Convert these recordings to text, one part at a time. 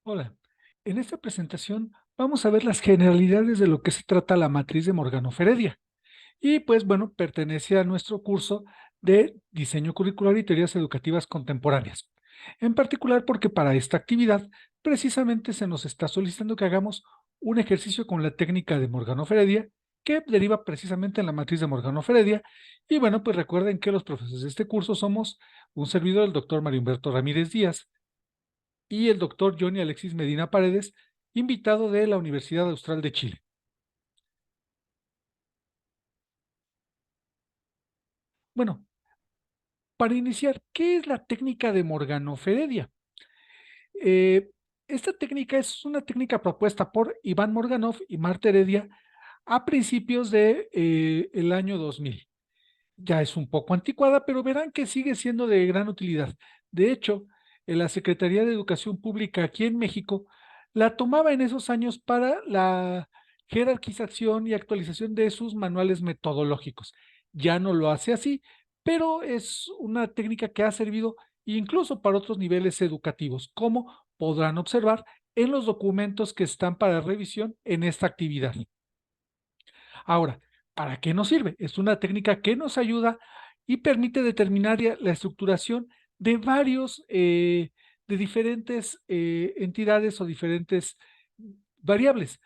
Hola, en esta presentación vamos a ver las generalidades de lo que se trata la matriz de Morgano-Feredia. Y pues bueno, pertenece a nuestro curso de diseño curricular y teorías educativas contemporáneas. En particular porque para esta actividad precisamente se nos está solicitando que hagamos un ejercicio con la técnica de Morgano-Feredia que deriva precisamente en la matriz de Morgano-Feredia. Y bueno, pues recuerden que los profesores de este curso somos un servidor, el doctor Mario Humberto Ramírez Díaz, y el doctor Johnny Alexis Medina Paredes, invitado de la Universidad Austral de Chile. Bueno, para iniciar, ¿qué es la técnica de Morgano-Feredia? Eh, esta técnica es una técnica propuesta por Iván Morganov y Marta Heredia a principios de el año 2000. Ya es un poco anticuada, pero verán que sigue siendo de gran utilidad. De hecho, en la Secretaría de Educación Pública aquí en México la tomaba en esos años para la jerarquización y actualización de sus manuales metodológicos. Ya no lo hace así, pero es una técnica que ha servido incluso para otros niveles educativos, como podrán observar en los documentos que están para revisión en esta actividad. Ahora, ¿para qué nos sirve? Es una técnica que nos ayuda y permite determinar la estructuración de varios, de diferentes entidades o diferentes variables.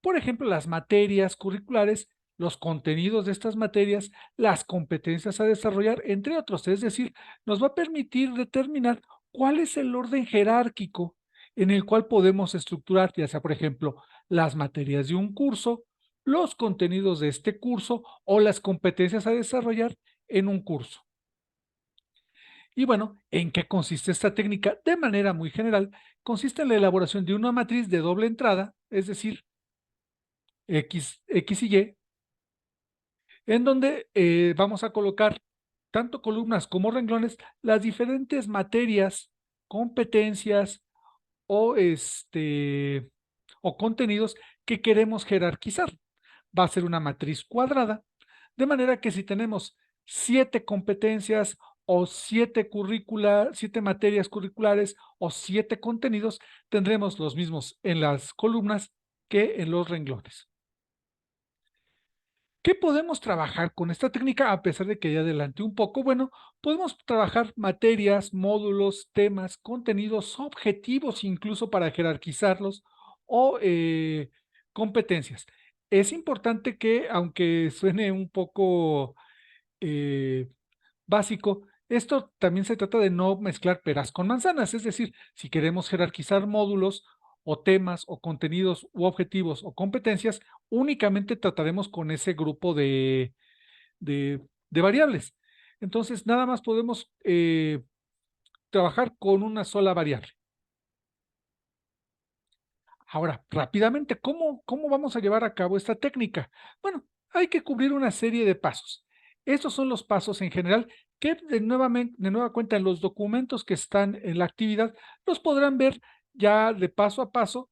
Por ejemplo, las materias curriculares, los contenidos de estas materias, las competencias a desarrollar, entre otros. Es decir, nos va a permitir determinar cuál es el orden jerárquico en el cual podemos estructurar, ya sea, por ejemplo, las materias de un curso, los contenidos de este curso o las competencias a desarrollar en un curso. Y bueno, ¿en qué consiste esta técnica? De manera muy general, consiste en la elaboración de una matriz de doble entrada, es decir, X y Y, en donde vamos a colocar tanto columnas como renglones las diferentes materias, competencias o, o contenidos que queremos jerarquizar. Va a ser una matriz cuadrada, de manera que si tenemos 7 competencias o 7 materias curriculares o 7 contenidos, tendremos los mismos en las columnas que en los renglones. ¿Qué podemos trabajar con esta técnica a pesar de que ya adelanté un poco? Bueno, podemos trabajar materias, módulos, temas, contenidos, objetivos incluso para jerarquizarlos o competencias. Es importante que, aunque suene un poco eh, básico, esto también se trata de no mezclar peras con manzanas, es decir, si queremos jerarquizar módulos o temas o contenidos u objetivos o competencias, únicamente trataremos con ese grupo de variables. Entonces, nada más podemos trabajar con una sola variable. Ahora, rápidamente, ¿cómo vamos a llevar a cabo esta técnica? Bueno, hay que cubrir una serie de pasos. Estos son los pasos en general que de nueva cuenta en los documentos que están en la actividad los podrán ver ya de paso a paso,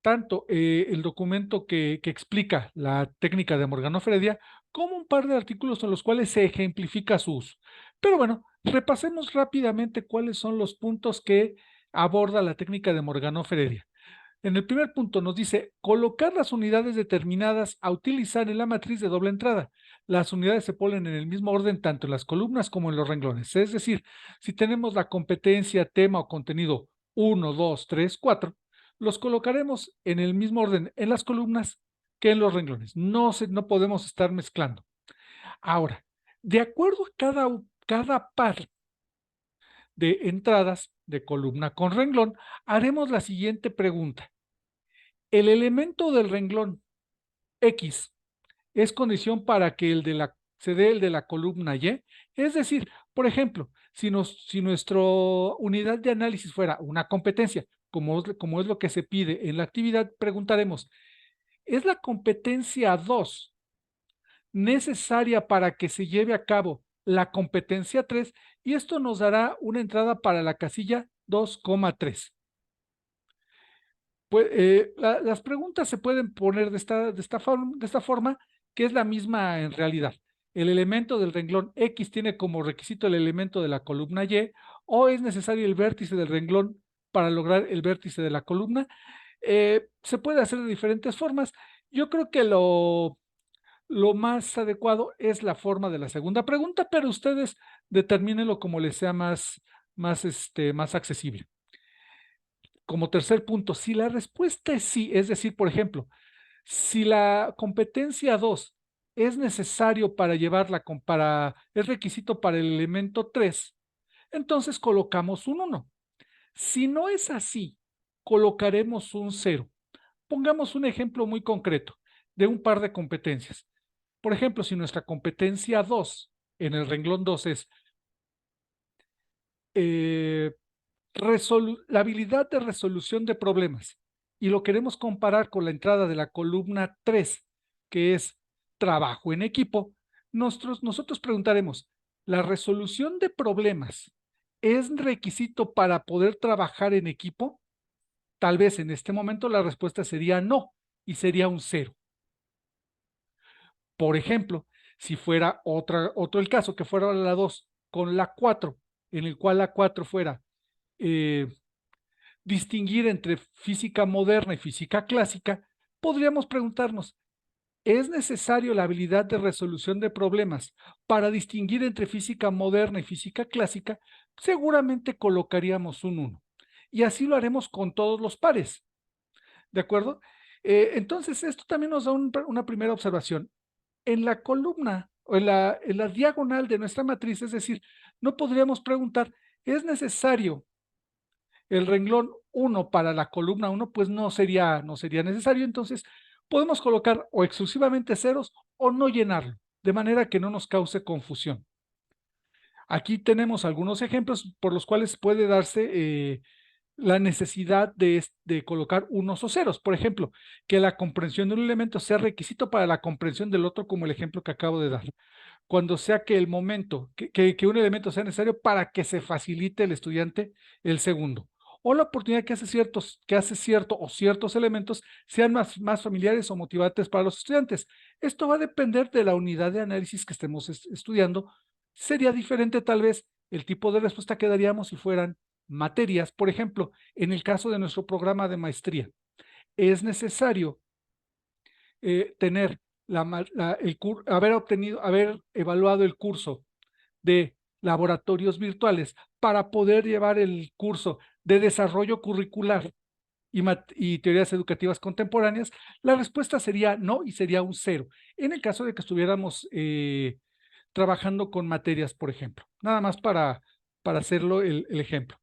tanto el documento que explica la técnica de Morgano-Fredia, como un par de artículos en los cuales se ejemplifica su uso. Pero bueno, repasemos rápidamente cuáles son los puntos que aborda la técnica de Morgano-Fredia. En el primer punto nos dice colocar las unidades determinadas a utilizar en la matriz de doble entrada. Las unidades se ponen en el mismo orden tanto en las columnas como en los renglones. Es decir, si tenemos la competencia, tema o contenido 1, 2, 3, 4, los colocaremos en el mismo orden en las columnas que en los renglones. No podemos estar mezclando. Ahora, de acuerdo a cada par de entradas de columna con renglón, haremos la siguiente pregunta. El elemento del renglón X es condición para que se dé el de la columna Y. Es decir, por ejemplo, si nuestra unidad de análisis fuera una competencia, como es lo que se pide en la actividad, preguntaremos, ¿es la competencia 2 necesaria para que se lleve a cabo la competencia 3? Y esto nos dará una entrada para la casilla 2,3. Pues, las preguntas se pueden poner de esta forma, que es la misma en realidad. El elemento del renglón X tiene como requisito el elemento de la columna Y, o es necesario el vértice del renglón para lograr el vértice de la columna. Se puede hacer de diferentes formas. Yo creo que lo más adecuado es la forma de la segunda pregunta, pero ustedes determínenlo como les sea más accesible. Como tercer punto, si la respuesta es sí, es decir, por ejemplo, si la competencia 2 es necesario para llevarla es requisito para el elemento 3, entonces colocamos un 1. Si no es así, colocaremos un 0. Pongamos un ejemplo muy concreto de un par de competencias. Por ejemplo, si nuestra competencia 2 en el renglón 2 es eh, la habilidad de resolución de problemas y lo queremos comparar con la entrada de la columna 3, que es trabajo en equipo, nosotros preguntaremos, ¿la resolución de problemas es requisito para poder trabajar en equipo? Tal vez en este momento la respuesta sería no y sería un 0. Por ejemplo, si fuera otro el caso, que fuera la 2 con la 4, en el cual la 4 fuera eh, distinguir entre física moderna y física clásica, podríamos preguntarnos, ¿es necesario la habilidad de resolución de problemas para distinguir entre física moderna y física clásica? Seguramente colocaríamos un 1. Y así lo haremos con todos los pares. ¿De acuerdo? Entonces, esto también nos da una primera observación. En la columna o en la diagonal de nuestra matriz, es decir, no podríamos preguntar, ¿es necesario el renglón 1 para la columna 1? Pues no sería necesario. Entonces, podemos colocar o exclusivamente ceros o no llenarlo, de manera que no nos cause confusión. Aquí tenemos algunos ejemplos por los cuales puede darse la necesidad de colocar unos o ceros. Por ejemplo, que la comprensión de un elemento sea requisito para la comprensión del otro, como el ejemplo que acabo de dar. Cuando sea que el momento, que un elemento sea necesario para que se facilite el estudiante el segundo. O la oportunidad que hace cierto o ciertos elementos sean más familiares o motivantes para los estudiantes. Esto va a depender de la unidad de análisis que estemos estudiando. Sería diferente tal vez el tipo de respuesta que daríamos si fueran materias. Por ejemplo, en el caso de nuestro programa de maestría, es necesario tener haber evaluado el curso de laboratorios virtuales para poder llevar el curso de desarrollo curricular y teorías educativas contemporáneas. La respuesta sería no y sería un 0. En el caso de que estuviéramos trabajando con materias, por ejemplo. Nada más para hacerlo el ejemplo.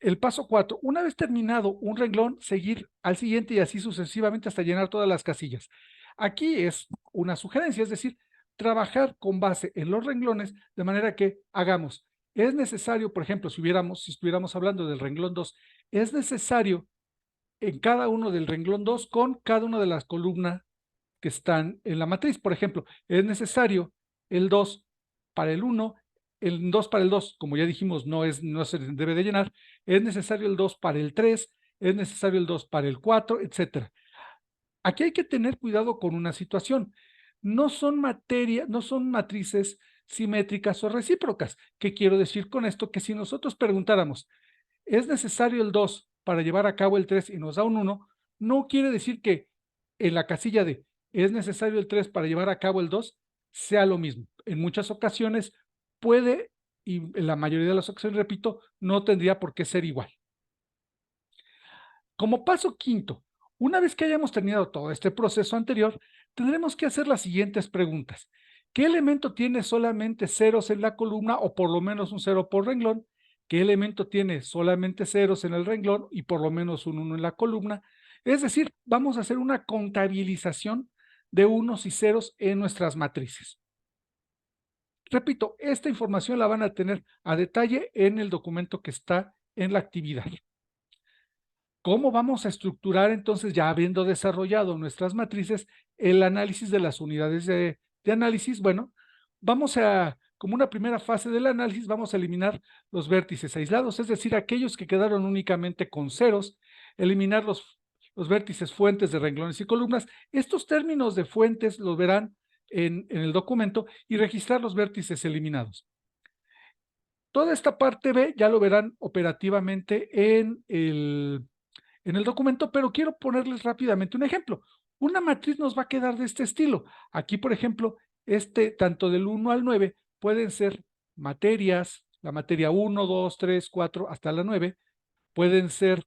El paso 4, una vez terminado un renglón, seguir al siguiente y así sucesivamente hasta llenar todas las casillas. Aquí es una sugerencia, es decir, trabajar con base en los renglones de manera que hagamos. Es necesario, por ejemplo, si estuviéramos hablando del renglón 2, es necesario en cada uno del renglón 2 con cada una de las columnas que están en la matriz. Por ejemplo, es necesario el 2 para el 1, el 2 para el 2, como ya dijimos, no se debe de llenar, es necesario el 2 para el 3, es necesario el 2 para el 4, etcétera. Aquí hay que tener cuidado con una situación. No son matrices simétricas o recíprocas. ¿Qué quiero decir con esto? Que si nosotros preguntáramos, ¿es necesario el 2 para llevar a cabo el 3 y nos da un 1? No quiere decir que en la casilla de ¿es necesario el 3 para llevar a cabo el 2? Sea lo mismo. En muchas ocasiones puede, y en la mayoría de las ocasiones, repito, no tendría por qué ser igual. Como paso quinto, una vez que hayamos terminado todo este proceso anterior, tendremos que hacer las siguientes preguntas. ¿Qué elemento tiene solamente ceros en la columna o por lo menos un 0 por renglón? ¿Qué elemento tiene solamente ceros en el renglón y por lo menos un 1 en la columna? Es decir, vamos a hacer una contabilización de unos y ceros en nuestras matrices. Repito, esta información la van a tener a detalle en el documento que está en la actividad. ¿Cómo vamos a estructurar entonces, ya habiendo desarrollado nuestras matrices, el análisis de las unidades de análisis? Bueno, como una primera fase del análisis, vamos a eliminar los vértices aislados, es decir, aquellos que quedaron únicamente con ceros, eliminar los vértices fuentes de renglones y columnas. Estos términos de fuentes los verán en el documento y registrar los vértices eliminados. Toda esta parte B ya lo verán operativamente en el documento, pero quiero ponerles rápidamente un ejemplo. Una matriz nos va a quedar de este estilo. Aquí, por ejemplo, tanto del 1 al 9 pueden ser materias, la materia 1, 2, 3, 4, hasta la 9, pueden ser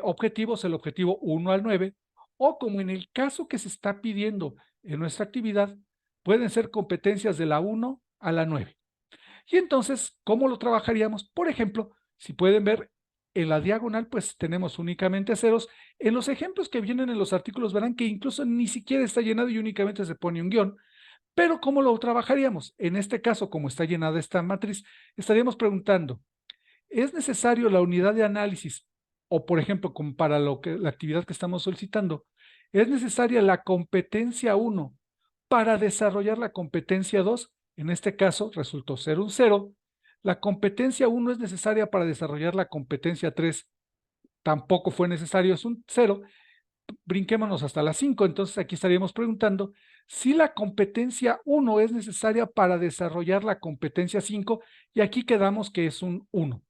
objetivos, el objetivo 1 al 9, o como en el caso que se está pidiendo en nuestra actividad, pueden ser competencias de la 1 a la 9. Y entonces, ¿cómo lo trabajaríamos? Por ejemplo, si pueden ver en la diagonal, pues tenemos únicamente ceros. En los ejemplos que vienen en los artículos verán que incluso ni siquiera está llenado y únicamente se pone un guión. Pero ¿cómo lo trabajaríamos? En este caso, como está llenada esta matriz, estaríamos preguntando, ¿es necesario la unidad de análisis? O, por ejemplo, como para la actividad que estamos solicitando, ¿es necesaria la competencia 1 para desarrollar la competencia 2? En este caso, resultó ser un 0. La competencia 1 es necesaria para desarrollar la competencia 3. Tampoco fue necesario, es un 0. Brinquémonos hasta la 5. Entonces, aquí estaríamos preguntando si la competencia 1 es necesaria para desarrollar la competencia 5, y aquí quedamos que es un 1.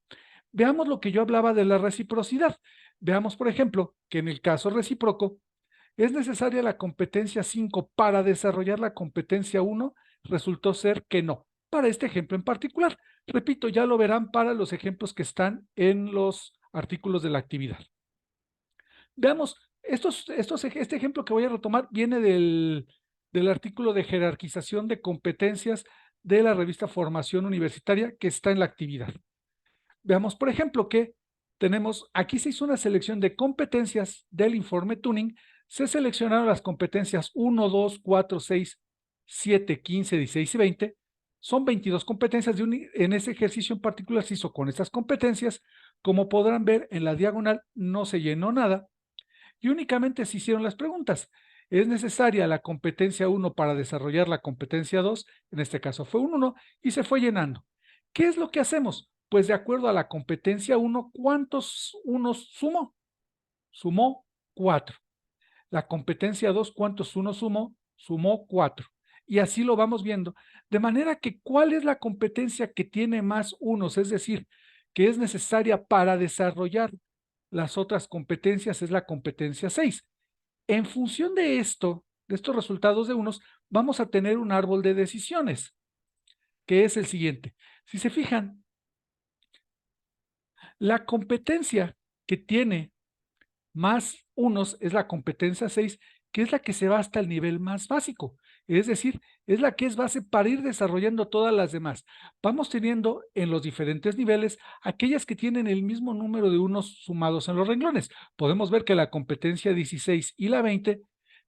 Veamos lo que yo hablaba de la reciprocidad. Veamos, por ejemplo, que en el caso recíproco, ¿es necesaria la competencia 5 para desarrollar la competencia 1? Resultó ser que no, para este ejemplo en particular. Repito, ya lo verán para los ejemplos que están en los artículos de la actividad. Veamos, este ejemplo que voy a retomar viene del artículo de jerarquización de competencias de la revista Formación Universitaria que está en la actividad. Veamos, por ejemplo, que aquí se hizo una selección de competencias del informe Tuning. Se seleccionaron las competencias 1, 2, 4, 6, 7, 15, 16 y 20. Son 22 competencias. En ese ejercicio en particular se hizo con estas competencias. Como podrán ver, en la diagonal no se llenó nada y únicamente se hicieron las preguntas. ¿Es necesaria la competencia 1 para desarrollar la competencia 2? En este caso fue un 1 y se fue llenando. ¿Qué es lo que hacemos? Pues de acuerdo a la competencia 1, ¿cuántos unos sumó? Sumó 4. La competencia 2, ¿cuántos unos sumó? Sumó 4. Y así lo vamos viendo. De manera que, ¿cuál es la competencia que tiene más unos? Es decir, que es necesaria para desarrollar las otras competencias, es la competencia 6. En función de estos resultados de unos, vamos a tener un árbol de decisiones, que es el siguiente. Si se fijan, la competencia que tiene más unos es la competencia 6, que es la que se va hasta el nivel más básico. Es decir, es la que es base para ir desarrollando todas las demás. Vamos teniendo en los diferentes niveles aquellas que tienen el mismo número de unos sumados en los renglones. Podemos ver que la competencia 16 y la 20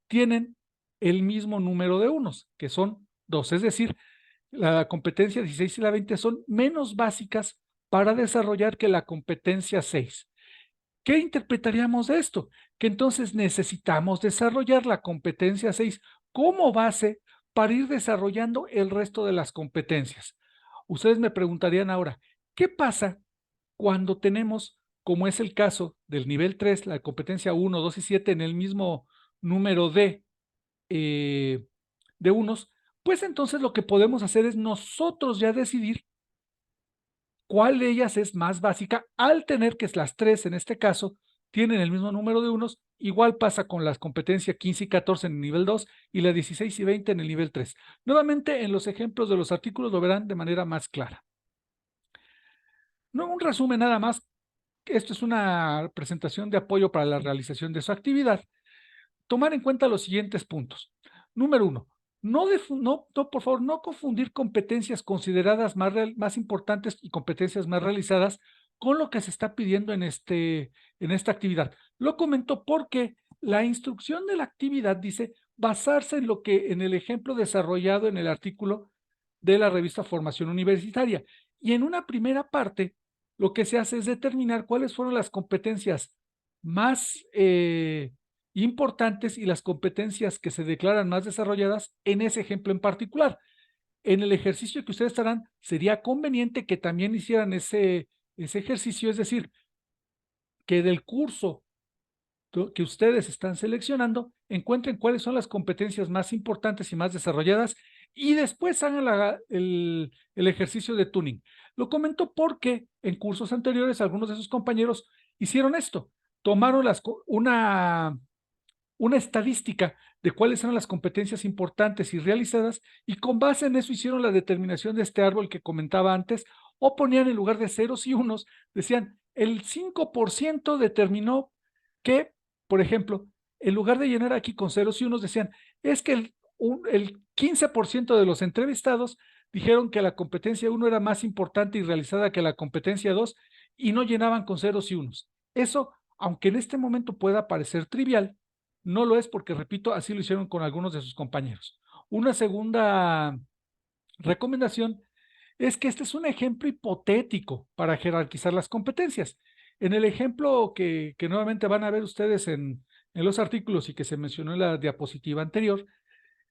tienen el mismo número de unos, que son 2. Es decir, la competencia 16 y la 20 son menos básicas para desarrollar que la competencia 6. ¿Qué interpretaríamos de esto? Que entonces necesitamos desarrollar la competencia 6 como base para ir desarrollando el resto de las competencias. Ustedes me preguntarían ahora, ¿qué pasa cuando tenemos, como es el caso del nivel 3, la competencia 1, 2 y 7 en el mismo número de unos? Pues entonces lo que podemos hacer es nosotros ya decidir cuál de ellas es más básica, al tener que las 3 en este caso tienen el mismo número de unos. Igual pasa con las competencias 15 y 14 en el nivel 2 y la 16 y 20 en el nivel 3. Nuevamente, en los ejemplos de los artículos lo verán de manera más clara. No, un resumen nada más. Esto es una presentación de apoyo para la realización de su actividad. Tomar en cuenta los siguientes puntos. Número 1. Por favor, no confundir competencias consideradas más importantes y competencias más realizadas con lo que se está pidiendo en esta actividad. Lo comento porque la instrucción de la actividad dice basarse en el ejemplo desarrollado en el artículo de la revista Formación Universitaria. Y en una primera parte, lo que se hace es determinar cuáles fueron las competencias más importantes y las competencias que se declaran más desarrolladas en ese ejemplo en particular. En el ejercicio que ustedes harán, sería conveniente que también hicieran ese ejercicio, es decir, que del curso que ustedes están seleccionando, encuentren cuáles son las competencias más importantes y más desarrolladas y después hagan el ejercicio de tuning. Lo comento porque en cursos anteriores algunos de sus compañeros hicieron esto, tomaron una estadística de cuáles eran las competencias importantes y realizadas, y con base en eso hicieron la determinación de este árbol que comentaba antes, o ponían en lugar de ceros y unos, decían, el 5% determinó que, por ejemplo, en lugar de llenar aquí con ceros y unos, decían, es que el 15% de los entrevistados dijeron que la competencia 1 era más importante y realizada que la competencia 2 y no llenaban con ceros y unos. Eso, aunque en este momento pueda parecer trivial, no lo es porque, repito, así lo hicieron con algunos de sus compañeros. Una segunda recomendación es que este es un ejemplo hipotético para jerarquizar las competencias. En el ejemplo que nuevamente van a ver ustedes en los artículos y que se mencionó en la diapositiva anterior,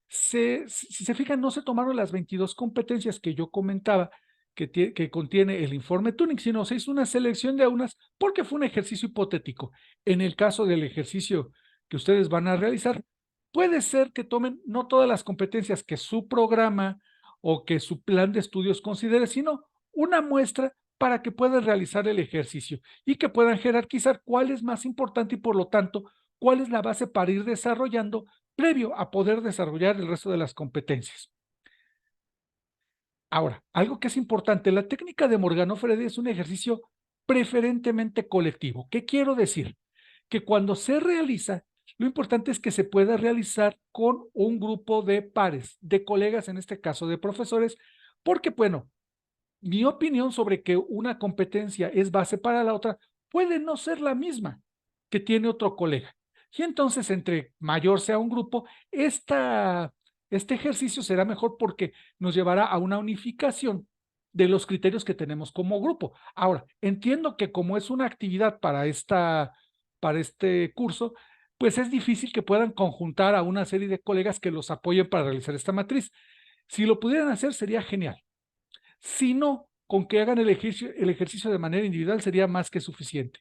si se fijan, no se tomaron las 22 competencias que yo comentaba que contiene el informe Turing, sino se hizo una selección de unas porque fue un ejercicio hipotético. En el caso del ejercicio que ustedes van a realizar, puede ser que tomen no todas las competencias que su programa o que su plan de estudios considere, sino una muestra para que puedan realizar el ejercicio y que puedan jerarquizar cuál es más importante y, por lo tanto, cuál es la base para ir desarrollando previo a poder desarrollar el resto de las competencias. Ahora, algo que es importante, la técnica de Morgano-Freddy es un ejercicio preferentemente colectivo. ¿Qué quiero decir? Que cuando se realiza, lo importante es que se pueda realizar con un grupo de pares, de colegas, en este caso de profesores, porque, bueno, mi opinión sobre que una competencia es base para la otra puede no ser la misma que tiene otro colega. Y entonces, entre mayor sea un grupo, este ejercicio será mejor porque nos llevará a una unificación de los criterios que tenemos como grupo. Ahora, entiendo que como es una actividad para este curso, pues es difícil que puedan conjuntar a una serie de colegas que los apoyen para realizar esta matriz. Si lo pudieran hacer, sería genial. Si no, con que hagan el ejercicio de manera individual sería más que suficiente.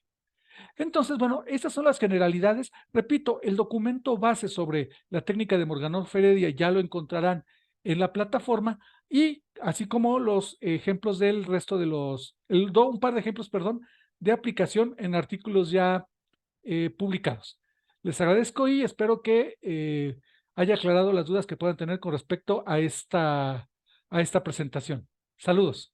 Entonces, bueno, estas son las generalidades. Repito, el documento base sobre la técnica de Morganó-Feredia ya lo encontrarán en la plataforma, y así como los ejemplos del resto de un par de ejemplos, perdón, de aplicación en artículos ya publicados. Les agradezco y espero que haya aclarado las dudas que puedan tener con respecto a esta presentación. Saludos.